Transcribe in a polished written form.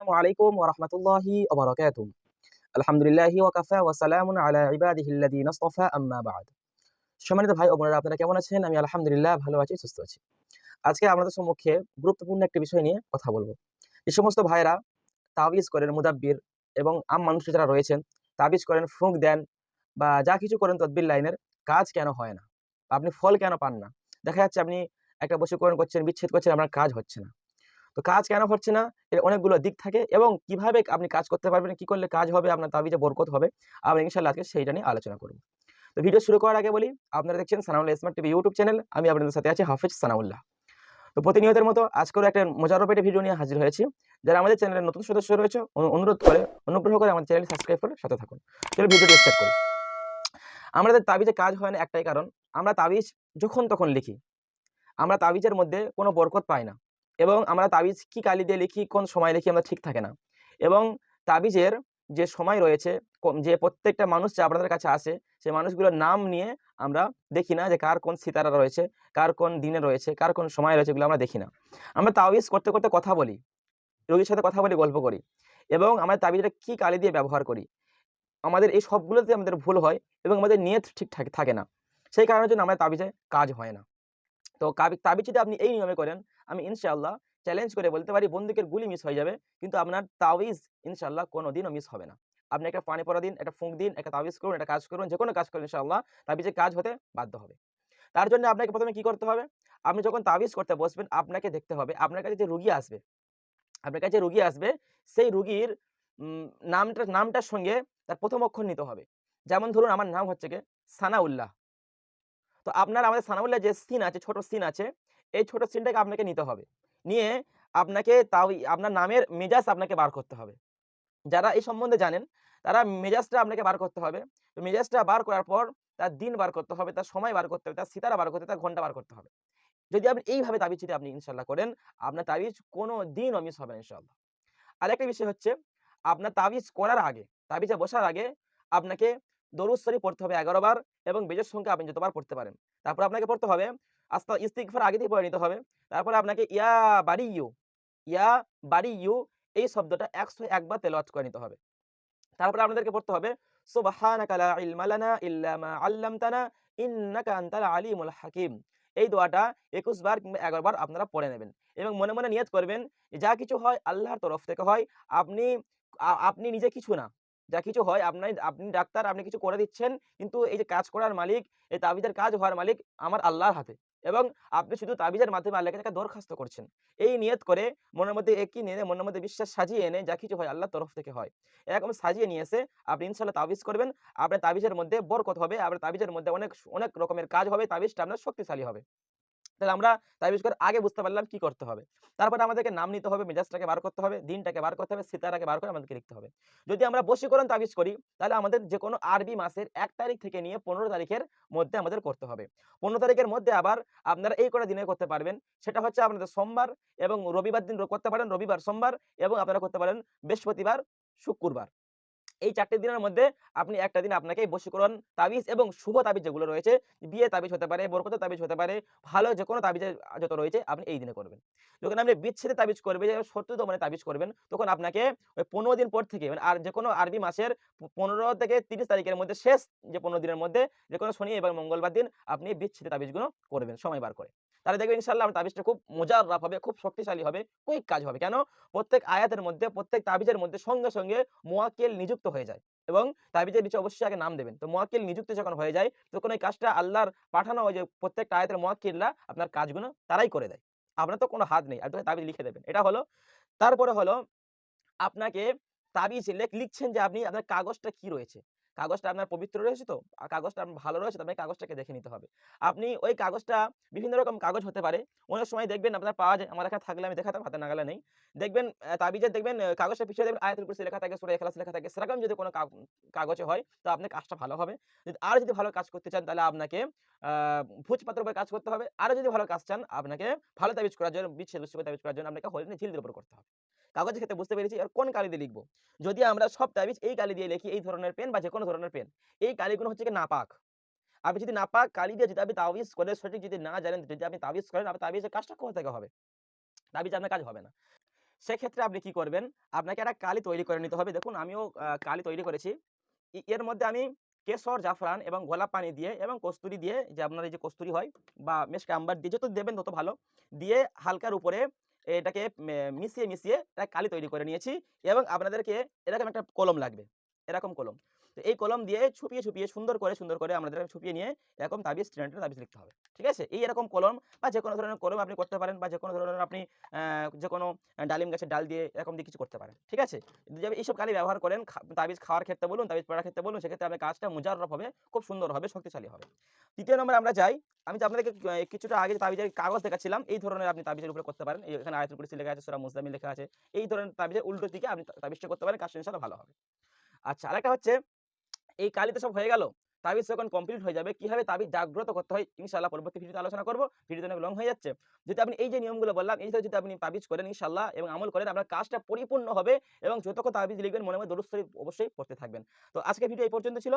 আসসালামু আলাইকুম ওয়া রাহমাতুল্লাহি ওয়া বারাকাতুহু। আলহামদুলিল্লাহি ওয়া কাফা ওয়া সালামুন আলা ইবাদিহিল্লাযীনা ইসতাফা আম্মা বা'দ। সম্মানিত ভাই ও বোনেরা, আপনারা কেমন আছেন? আমি আলহামদুলিল্লাহ ভালো আছি, সুস্থ আছি। আজকে আপনাদের সম্মুখে গুরুত্বপূর্ণ একটি বিষয় নিয়ে কথা বলব। যে সমস্ত ভাইয়েরা তাবিজ করেন, মুদাব্বির এবং মানুষ যারা রয়েছেন, তাবিজ করেন, ফুঁক দেন বা যা কিছু করেন তদবির লাইনের, কাজ কেন হয় না? আপনি ফল কেন পান না? দেখা যাচ্ছে আপনি একটা বশীকরণ করছেন, বিচ্ছেদ করছেন, আপনার কাজ হচ্ছে না। তো কাজ কেন হচ্ছে না? এর অনেকগুলো দিক থাকে এবং কিভাবে আপনি কাজ করতে পারবেন, কি করলে কাজ হবে, আপনার তাবিজে বরকত হবে। আমরা ইনশাআল্লাহ আজকে সেইটা নিয়ে আলোচনা করব। তো ভিডিও শুরু করার আগে বলি, আপনারা দেখছেন Sanaullah smart TV YouTube channel. আমি আপনাদের সাথে আছি হাফেজ সানাউল্লাহ। তো প্রতিনিয়তের মতো আজকেও একটা মজার পেটে ভিডিও নিয়ে হাজির হয়েছি। যারা আমাদের চ্যানেলের নতুন সদস্য রয়েছে, অনুগ্রহ করে আমাদের চ্যানেলটি সাবস্ক্রাইব করে সাথে থাকুন। চলুন ভিডিওটি স্টার্ট করি। আমাদের তাবিজে কাজ হয় না একটাই কারণ, আমরা তাবিজ যখন তখন লিখি। আমরা তাবিজের মধ্যে কোনো বরকত পাই না এবং আমরা তাবিজ কি কালি দিয়ে লিখি, কোন সময় লিখি, আমরা ঠিক থাকে না। এবং তাবিজের যে সময় রয়েছে, যে প্রত্যেকটা মানুষ যে আপনাদের কাছে আসে, সেই মানুষগুলোর নাম নিয়ে আমরা দেখি না যে কার কোন সিতারা রয়েছে, কার কোন দিনে রয়েছে, কার কোন সময় রয়েছে, এগুলো আমরা দেখি না। আমরা তাবিজ করতে করতে কথা বলি, রোগীর সাথে কথা বলি, গল্প করি এবং আমরা তাবিজটা কি কালি দিয়ে ব্যবহার করি। আমাদের এই সবগুলোতে আমাদের ভুল হয় এবং আমাদের নিয়ত ঠিক থাকে না। সেই কারণের জন্য আমাদের তাবিজে কাজ হয় না। তো তাবিজ যদি আপনি এই নিয়মে করেন, আমি ইনশাআল্লাহ চ্যালেঞ্জ করে বলতে পারি বন্দুকের গুলি মিস হয়ে যাবে, কিন্তু আপনার তাবিজ ইনশাআল্লাহ কোনোদিনও মিস হবে না। আপনি একটা পানি পড়া দিন, একটা ফুঁক দিন, একটা তাবিজ করুন, একটা কাজ করুন, যেকোনো কাজ করুন, ইনশাআল্লাহ তাবিজে কাজ হতে বাধ্য হবে। তার জন্য আপনাকে প্রথমে কি করতে হবে? আপনি যখন তাবিজ করতে বসবেন, আপনাকে দেখতে হবে আপনার কাছে যে রুগী আসবে, আপনার কাছে রুগী আসবে, সেই রুগীর উম নামটার সঙ্গে তার প্রথম অক্ষর নিতে হবে। যেমন ধরুন আমার নাম হচ্ছে গিয়ে সানাউল্লাহ। তো আপনার আমাদের সানাউল্লাহ যে সিন আছে, ছোট সিন আছে, এই ছোট সিনটাকে আপনাকে নিতে হবে। নিয়ে আপনাকে তাও আপনার নামের মেজাজ আপনাকে বার করতে হবে। যারা এই সম্বন্ধে জানেন, তারা মেজাজটা আপনাকে বার করতে হবে। তো মেজাজটা বার করার পর তার দিন বার করতে হবে, তার সময় বার করতে হবে, তার সিতারা বার করতে হবে, তার ঘন্টা বার করতে হবে। যদি আপনি এইভাবে তাবিজ যদি আপনি ইনশাআল্লাহ করেন, আপনার তাবিজ কোনদিনও মিস হবে না ইনশাআল্লাহ। আরেকটা বিষয় হচ্ছে, আপনার তাবিজ করার আগে, তাবিজে বসার আগে আপনাকে দরুদ শরীফ পড়তে হবে ১১ বার এবং বেজোড় সংখ্যা আপনি যতবার পড়তে পারেন। তারপর আপনাকে পড়তে হবে ইস্তিগফার আগে থেকে পড়ে নিতে হবে। তারপরে আপনাকে বারিয়্যু, ইয়া বারিয়্যু এই শব্দটা ১০১ বার তেলাওয়াত করে নিতে হবে। তারপরে আপনাদেরকে পড়তে হবে সুবহানাকা লা ইলমা লানা ইল্লা মা আল্লামতানা ইন্নাকা আনতাল আলিমুল হাকিম। এই দোয়াটা ২১ বার কিংবা ১১ বার আপনারা পড়ে নেবেন এবং মনে মনে নিয়ত করবেন যে যা কিছু হয় আল্লাহর তরফ থেকে হয়। আপনি আপনি নিজে কিছু না। যা কিছু হয় আপনি ডাক্তার, আপনি কিছু করে দিচ্ছেন। কিন্তু এই যে কাজ করার মালিক, এই তাবিজের কাজ হওয়ার মালিক আমার আল্লাহর হাতে এবং আপনি শুধু তাবিজের মাধ্যমে আল্লাহর কাছে দরখাস্ত করছেন। এই নিয়ত করে মনের মধ্যে একিন এনে, মনের মধ্যে বিশ্বাস সাজিয়ে এনে যা কিছু হয় আল্লাহর তরফ থেকে হয়। এরকম সাজিয়ে নিয়ে এসে আপনি ইনশাআল্লাহ তাবিজ করবেন। আপনার তাবিজের মধ্যে বরকত হবে। আপনার তাবিজের মধ্যে অনেক রকমের কাজ হবে। তাবিজটা আপনার শক্তিশালী হবে। তাহলে আমরা তাবিজ করার আগে বুঝতে পারলাম কি করতে হবে। তারপরে আমাদেরকে নাম নিতে হবে, মেজাজটাকে বার করতে হবে, দিনটাকে বার করতে হবে, সিতারাকে বার করে আমাদেরকে লিখতে হবে। যদি আমরা বশীকরণ তাবিজ করি, তাহলে আমাদের যেকোনো আরবি মাসের ১ তারিখ থেকে নিয়ে ১৫ তারিখের মধ্যে আমাদের করতে হবে। ১৫ তারিখের মধ্যে আবার আপনারা এই কটা দিনে করতে পারবেন। সেটা হচ্ছে আপনাদের সোমবার এবং রবিবার দিন করতে পারেন, রবিবার, সোমবার এবং আপনারা করতে পারেন বৃহস্পতিবার, শুক্রবার। এই ৪ টে দিনের মধ্যে আপনি একটা দিন আপনাকে বশীকরণ তাবিজ এবং শুভ তাবিজ যেগুলো রয়েছে, বিয়ে তাবিজ হতে পারে, বরকতের তাবিজ হতে পারে, ভালো যেকোনো তাবিজের যত রয়েছে আপনি এই দিনে করবেন। যখন আপনি বিচ্ছেদের তাবিজ করবেন, যে শত্রুতা মানে তাবিজ করবেন, তখন আপনাকে ওই ১৫ দিন পর থেকে মানে আর যেকোনো আরবি মাসের ১৫ থেকে ৩০ তারিখের মধ্যে শেষ যে ১৫ দিনের মধ্যে যেকোনো শনি এবং মঙ্গলবার দিন আপনি বিচ্ছেদের তাবিজগুলো করবেন সময় বার করে। তাহলে দেখবেন ইনশাআল্লাহ আপনার তাবিজটা খুব মোজাররফ হবে, খুব শক্তিশালী হবে, কুইক কাজ হবে। কেন? প্রত্যেক আয়াতের মধ্যে, প্রত্যেক তাবিজের মধ্যে সঙ্গে, সঙ্গে মুওয়াক্কিল নিযুক্ত হয়ে যায়। এবং তাবিজের নিচে অবশ্যই আগে নাম দেবেন। তো মুওয়াক্কিল নিযুক্ত যখন হয়ে যায়, তখন ওই কাজটা আল্লাহর পাঠানো ওই যে প্রত্যেকটা আয়াতের মুওয়াক্কিলরা আপনার কাজগুলো তারাই করে দেয়। আপনার তো কোনো হাত নেই। আপনি তো তাবিজ লিখে দেবেন। এটা হলো। তারপরে হলো আপনাকে তাবিজ লিখছেন যে আপনি আপনার কাগজটা কি রয়েছে? কাগজটা আপনার পবিত্র রয়েছে তো? কাগজটা আপনার ভালো রয়েছে তো? আপনাকে কাগজটাকে দেখে নিতে হবে। আপনি ওই কাগজটা বিভিন্ন রকম কাগজ হতে পারে। অনেক সময় দেখবেন আপনার পাওয়া যায়। আমার এখানে থাকলে আমি দেখাতাম, হাতে নাগালে নেই। দেখবেন তাবিজের দেখবেন কাগজটার পিছনে দেখবেন আয়াতুল কুরসি লেখা থাকে, সূরা ইখলাস লেখা থাকে। সেরকম যদি কোনো কাগজে হয় তো আপনার কাজটা ভালো হবে। যদি ভালো কাজ করতে চান তাহলে আপনাকে আ ভোজপাত্রের উপর কাজ করতে হবে। আরো যদি ভালো কাজ চান আপনাকে ভালো তাবিজ করার জন্য বিচ্ছেদ তাবিজ করার জন্য আপনাকে হরিণের ঝিলদের উপর করতে হবে। কাগজের ক্ষেত্রে বুঝতে পেরেছি। আর কোন কালি দিয়ে লিখব? যদি আমরা সব তাবিজ এই কালি দিয়ে লিখি, এই ধরনের পেন বা যেকোনো ধরনের পেন, এই কালিগুলো হচ্ছে গিয়ে নাপাক। আপনি যদি নাপাক কালি দিয়ে যদি আপনি তাবিজ করে সঠিক যদি না জানেন, যদি আপনি তাবিজ করেন, আপনার তাবিজের কাজটা কোথা থেকে হবে? তাবিজে আপনার কাজ হবে না। সেক্ষেত্রে আপনি কি করবেন? আপনাকে একটা কালি তৈরি করে নিতে হবে। দেখুন আমিও কালি তৈরি করেছি। এর মধ্যে আমি কেশর, জাফরান এবং গোলাপ পানি দিয়ে এবং কস্তুরি দিয়ে, যে আপনার এই যে কস্তুরি হয় বা মেশক আম্বার দিয়ে, যত দেবেন তত ভালো। দিয়ে হালকার উপরে এটাকে মিশিয়ে একটা কালি তৈরি করে নিয়েছি এবং আপনাদেরকে এরকম একটা কলম লাগবে। এরকম কলম। তো এই কলম দিয়ে ছুপিয়ে সুন্দর করে আমাদের ছুপিয়ে নিয়ে এরকম তাবিজ ট্রেনে তাবিজ লিখতে হবে। ঠিক আছে? এই এরকম কলম বা যেকোনো ধরনের কলম আপনি করতে পারেন বা যেকোনো ধরনের আপনি যেকোনো ডালিম গাছের ডাল দিয়ে এরকম দিয়ে কিছু করতে পারেন। ঠিক আছে? যদি এইসব কালি ব্যবহার করেন তাবিজ খাওয়ার ক্ষেত্রে বলুন, তাবিজ পড়ার ক্ষেত্রে বলুন, সেক্ষেত্রে আপনার কাজটা মুজাররফ হবে, খুব সুন্দর হবে, শক্তিশালী হবে। ৩য় নম্বরে আমরা যাই। আমি যে আপনাদেরকে কিছুটা আগে তাবিজের কাগজ দেখাচ্ছিলাম, এই ধরনের আপনি তাবিজের উপরে করতে পারেন। এখানে আয়াতুল কুরসি লেখা আছে, সূরা মুজাম্মিল লেখা আছে। এই ধরনের তাবিজের উল্টো দিকে আপনি তাবিজটা করতে পারেন, কাজটা ইনশাআল্লাহ ভালো হবে। আচ্ছা, আরেকটা হচ্ছে এই কালি তো সব হয়ে গেল। তাবিজ যখন কমপ্লিট হয়ে যাবে, কিভাবে তাবিজ জাগ্রত করতে হয় ইনশাআল্লাহ পরবর্তী ভিডিওতে আলোচনা করব। ভিডিওটা অনেক লং হয়ে যাচ্ছে। যদি আপনি এই যে নিয়মগুলো বললাম, এই যদি আপনি তাবিজ করেন ইনশাআল্লাহ এবং আমল করেন, আপনার কাজটা পরিপূর্ণ হবে এবং যতক্ষণ তাবিজ লিখবেন মনে দরুদ শরীফ অবশ্যই পড়তে থাকবেন। তো আজকের ভিডিও এই পর্যন্ত ছিল।